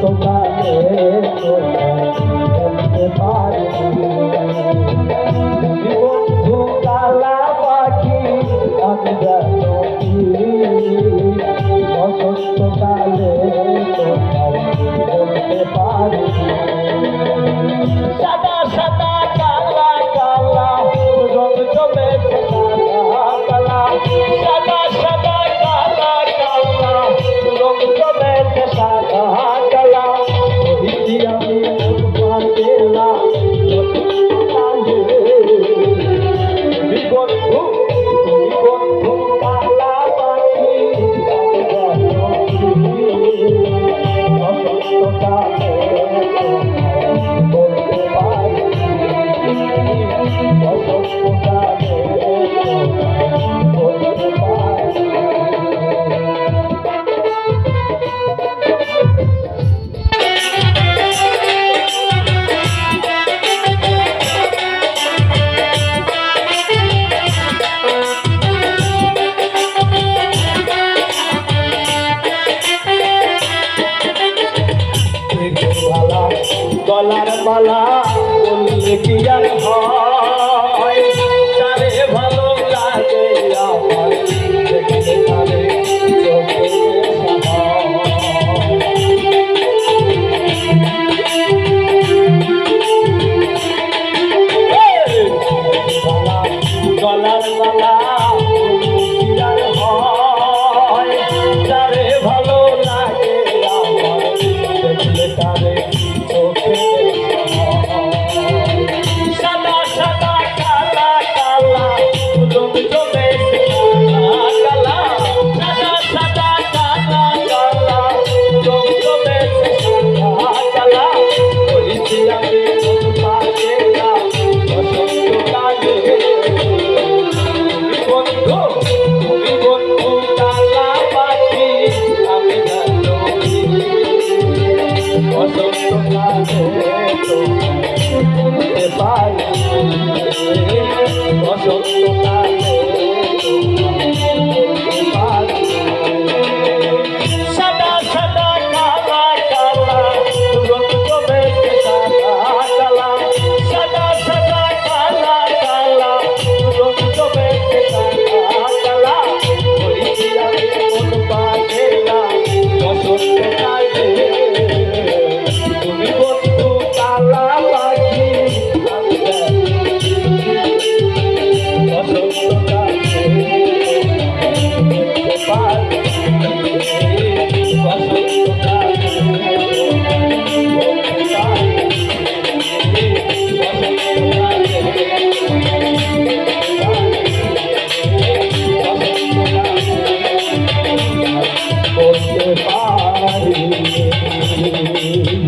বসন্তকালে বলতে পারি বন্ধু কালা পাখি আমি জানো কি বসন্তকালে বলতে পারি সাদা সাদা কালা কালা রং জমেছে সাদা কালা সাদা সাদা কালা কালা রং জমেছে সাদা কালা দিদি আমি পেলাম বন্ধু বন্ধু কালা পাখি বসন্তকালে বলতে পারি বসন্তকালে বলতে পারি গলার মালা বললে কি আর হয় তারে ভালো লাগে আমার দেখতে তারে গলার মালা বললে কি আর হয় তারে ভালো লাগে আমার দেখতে তারে সাদা সাদা কালা কালা রং জমেছে কালা সাদা সাদা কালা কালা রং জমেছে কালা বলছি আমি পাগে না বসন্তকালে বন্ধু তুমি বন্ধু কালা পাখি আমি জানো বসন্তকালে বলতে পারি বসন্তকালে